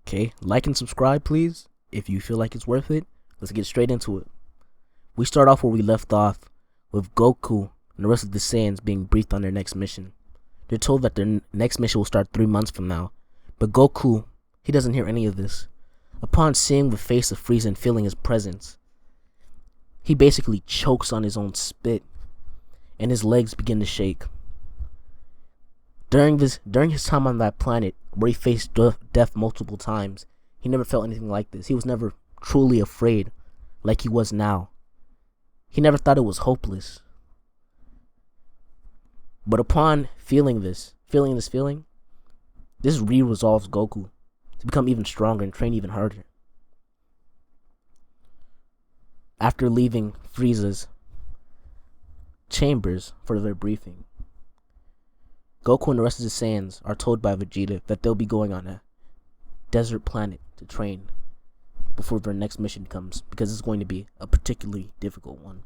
Okay, like and subscribe, please, if you feel like it's worth it. Let's get straight into it. We start off where we left off, with Goku and the rest of the Saiyans being briefed on their next mission. They're told that their next mission will start 3 months from now, but Goku, he doesn't hear any of this. Upon seeing the face of Frieza and feeling his presence, he basically chokes on his own spit, and his legs begin to shake. During his time on that planet, where he faced death multiple times, he never felt anything like this. He was never truly afraid like he was now. He never thought it was hopeless. But upon feeling this feeling, this re-resolves Goku to become even stronger and train even harder. After leaving Frieza's chambers for their briefing, Goku and the rest of the Saiyans are told by Vegeta that they'll be going on a desert planet to train before their next mission comes, because it's going to be a particularly difficult one.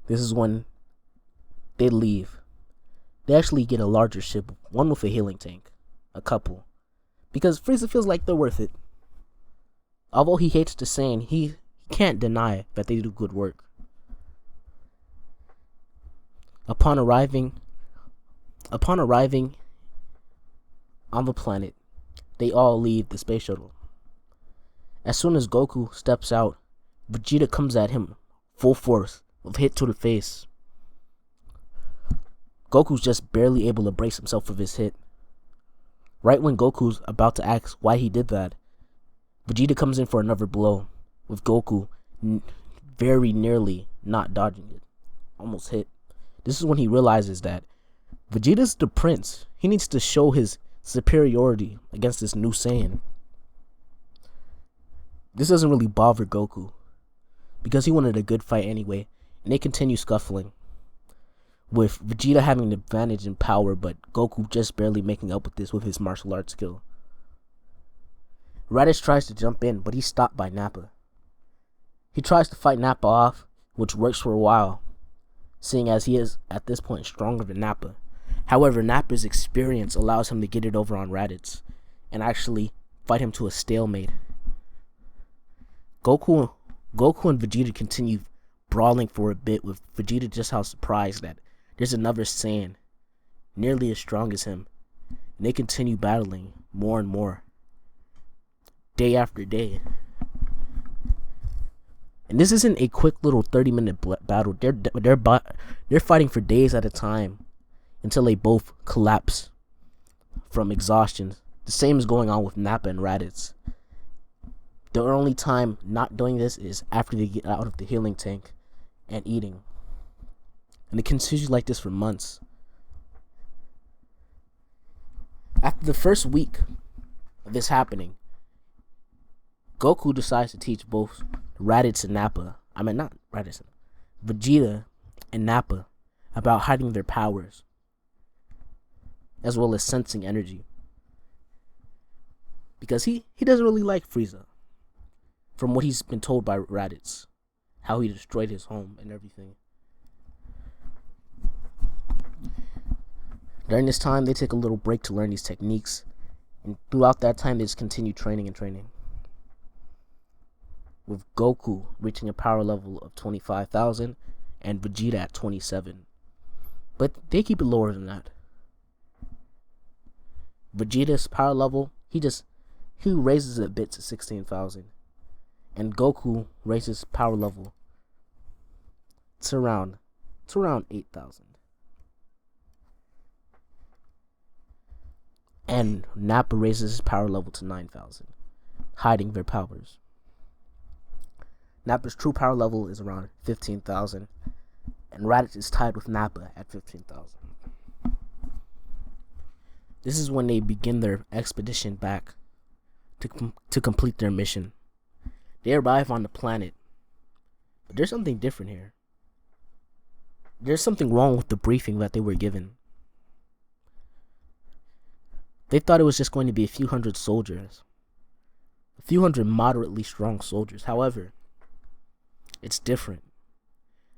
This is when they leave. They actually get a larger ship, one with a healing tank, a couple, because Frieza feels like they're worth it. Although he hates the Saiyan, he can't deny that they do good work. Upon arriving on the planet, they all leave the space shuttle. As soon as Goku steps out, Vegeta comes at him full force with a hit to the face. Goku's just barely able to brace himself for this hit. Right when Goku's about to ask why he did that, Vegeta comes in for another blow, with Goku very nearly not dodging it. Almost hit. This is when he realizes that Vegeta's the prince. He needs to show his superiority against this new Saiyan. This doesn't really bother Goku, because he wanted a good fight anyway, and they continue scuffling, with Vegeta having the advantage in power, but Goku just barely making up with this with his martial arts skill. Raditz tries to jump in, but he's stopped by Nappa. He tries to fight Nappa off, which works for a while, seeing as he is at this point stronger than Nappa. However, Nappa's experience allows him to get it over on Raditz and actually fight him to a stalemate. Goku and Vegeta continue brawling for a bit, with Vegeta just how surprised that there's another Saiyan nearly as strong as him, and they continue battling more and more, day after day. And this isn't a quick little 30-minute battle. They're fighting for days at a time until they both collapse from exhaustion. The same is going on with Nappa and Raditz. The only time not doing this is after they get out of the healing tank and eating. And it continues like this for months. After the first week of this happening, Goku decides to teach both Raditz and Nappa, Vegeta and Nappa, about hiding their powers, as well as sensing energy. Because he doesn't really like Frieza, from what he's been told by Raditz, how he destroyed his home and everything. During this time, they take a little break to learn these techniques, and throughout that time, they just continue training, with Goku reaching a power level of 25,000 and Vegeta at 27. But they keep it lower than that. Vegeta's power level, he raises it a bit to 16,000. And Goku raises power level to around 8,000. And Nappa raises his power level to 9,000, hiding their powers. Nappa's true power level is around 15,000, and Raditz is tied with Nappa at 15,000. This is when they begin their expedition back to complete their mission. They arrive on the planet, but there's something different here. There's something wrong with the briefing that they were given. They thought it was just going to be a few hundred soldiers, a few hundred moderately strong soldiers. However, it's different.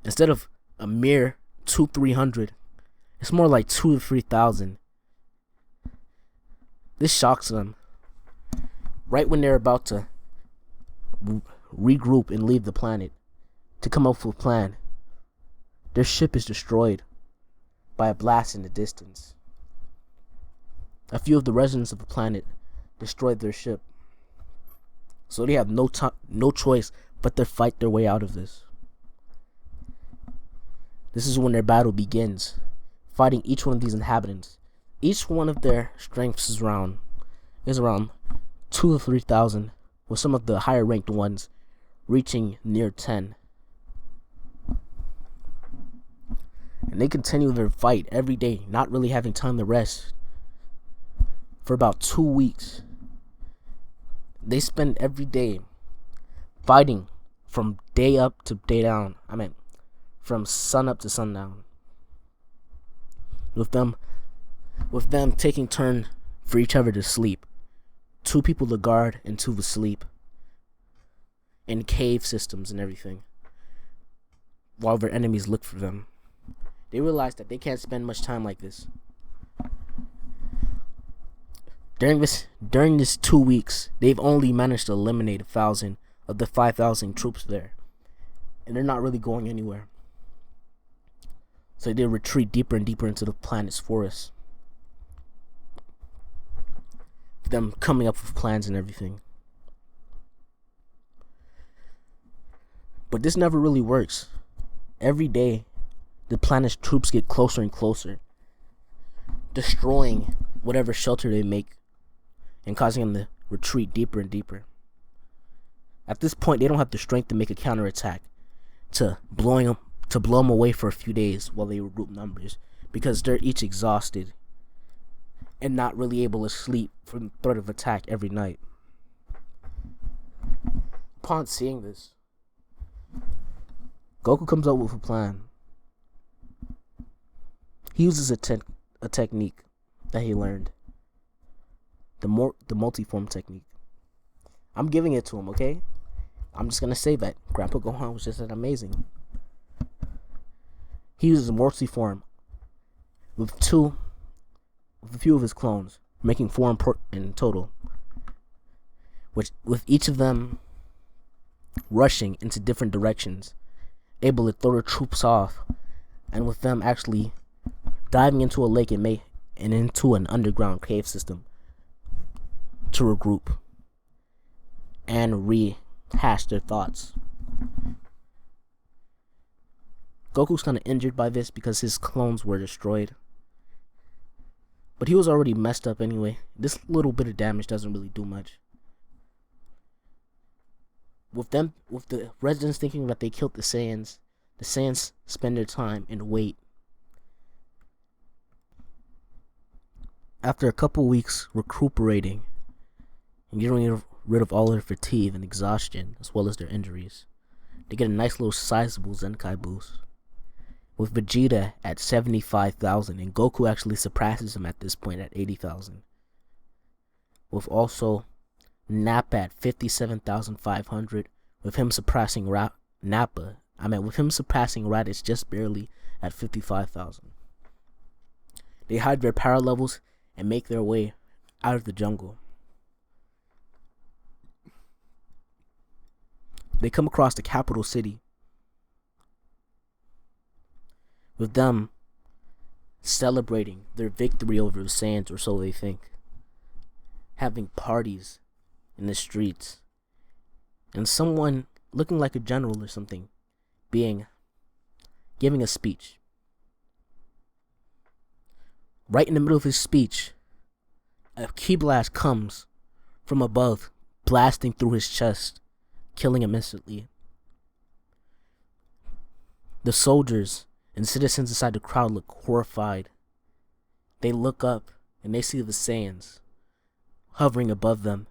Instead of a mere 200-300, it's more like 2,000 to 3,000. This shocks them. Right when they're about to regroup and leave the planet to come up with a plan, their ship is destroyed by a blast in the distance. A few of the residents of the planet destroyed their ship, so they have no choice but to fight their way out of this. This is when their battle begins, fighting each one of these inhabitants. Each one of their strengths is around 2,000 to 3,000, with some of the higher ranked ones reaching near 10. And they continue their fight every day, not really having time to rest. For about 2 weeks, they spend every day fighting from day up to day down. From sun up to sundown. With them taking turn for each other to sleep. 2 people to guard and 2 to sleep. In cave systems and everything. While their enemies look for them. They realize that they can't spend much time like this. During this 2 weeks, they've only managed to eliminate 1,000 of the 5,000 troops there. And they're not really going anywhere. So they retreat deeper and deeper into the planet's forests. Them coming up with plans and everything. But this never really works. Every day, the planet's troops get closer and closer, destroying whatever shelter they make and causing them to retreat deeper and deeper. At this point, they don't have the strength to make a counterattack to blow them away for a few days while they regroup numbers, because they're each exhausted and not really able to sleep from the threat of attack every night. Upon seeing this, Goku comes up with a plan. He uses a technique that he learned. The multiform technique. I'm giving it to him, okay? I'm just gonna say that Grandpa Gohan was just amazing. He uses a multiform with a few of his clones, making 4 in total. With each of them rushing into different directions, able to throw their troops off, and with them actually diving into a lake and into an underground cave system to regroup and rehash their thoughts. Goku's kind of injured by this because his clones were destroyed. But he was already messed up anyway. This little bit of damage doesn't really do much. With the residents thinking that they killed the Saiyans spend their time and wait. After a couple weeks recuperating and getting rid of all their fatigue and exhaustion, as well as their injuries, they get a nice little sizable Zenkai boost. With Vegeta at 75,000, and Goku actually surpasses him at this point at 80,000. With also Nappa at 57,500, with him surpassing with him surpassing Raditz just barely at 55,000. They hide their power levels and make their way out of the jungle. They come across the capital city, with them celebrating their victory over the Saiyans, or so they think. Having parties in the streets, and someone looking like a general or something giving a speech. Right in the middle of his speech, a ki blast comes from above, blasting through his chest, killing him instantly. The soldiers and citizens inside the crowd look horrified. They look up and they see the Saiyans hovering above them.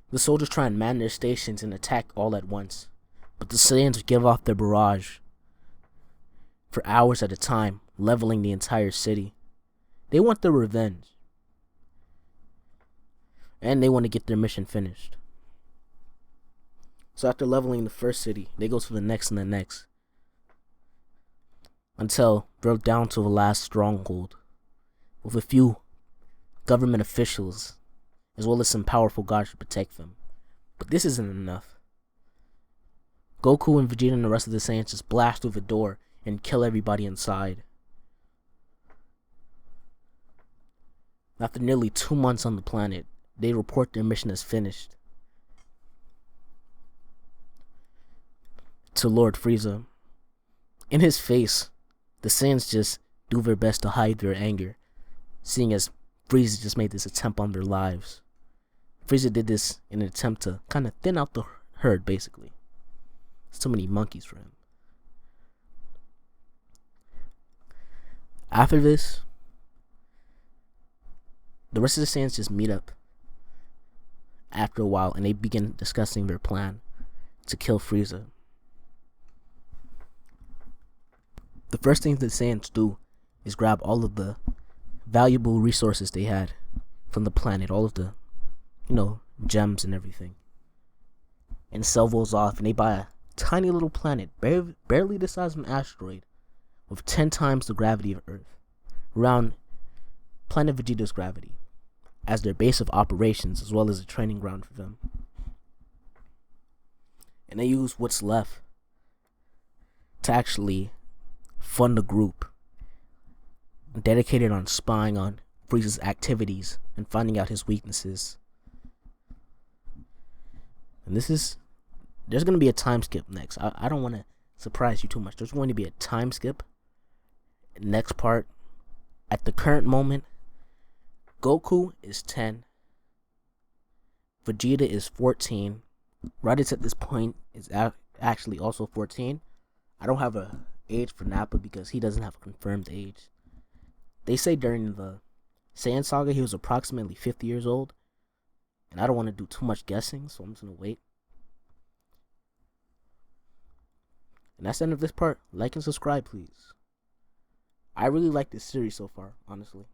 The soldiers try and man their stations and attack all at once, but the Saiyans give off their barrage for hours at a time, leveling the entire city. They want their revenge, and they want to get their mission finished. So after leveling the first city, they go to the next and the next, until they're down to the last stronghold, with a few government officials, as well as some powerful gods to protect them. But this isn't enough. Goku and Vegeta and the rest of the Saiyans just blast through the door and kill everybody inside. After nearly 2 months on the planet, they report their mission as finished to Lord Frieza. In his face, the Saiyans just do their best to hide their anger, seeing as Frieza just made this attempt on their lives. Frieza did this in an attempt to kind of thin out the herd, basically. So many monkeys for him. After this, the rest of the Saiyans just meet up after a while and they begin discussing their plan to kill Frieza. The first thing the Saiyans do is grab all of the valuable resources they had from the planet, all of the, gems and everything, and sell those off, and they buy a tiny little planet, barely the size of an asteroid, with 10 times the gravity of Earth, around planet Vegeta's gravity, as their base of operations as well as a training ground for them. And they use what's left to actually fund a group dedicated on spying on Frieza's activities and finding out his weaknesses. And there's going to be a time skip next. I don't want to surprise you too much. There's going to be a time skip. Next part, at the current moment, Goku is 10. Vegeta is 14. Raditz at this point is actually also 14. I don't have a age for Nappa because he doesn't have a confirmed age. They say during the Saiyan saga he was approximately 50 years old. And I don't want to do too much guessing, so I'm just going to wait. And that's the end of this part. Like and subscribe, please. I really like this series so far, honestly.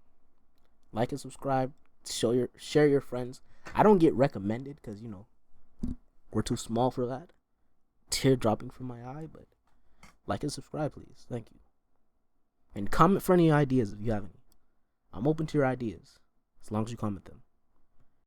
Like and subscribe. Share your friends. I don't get recommended because, we're too small for that. Tear dropping from my eye, but like and subscribe, please. Thank you. And comment for any ideas if you have any. I'm open to your ideas, as long as you comment them.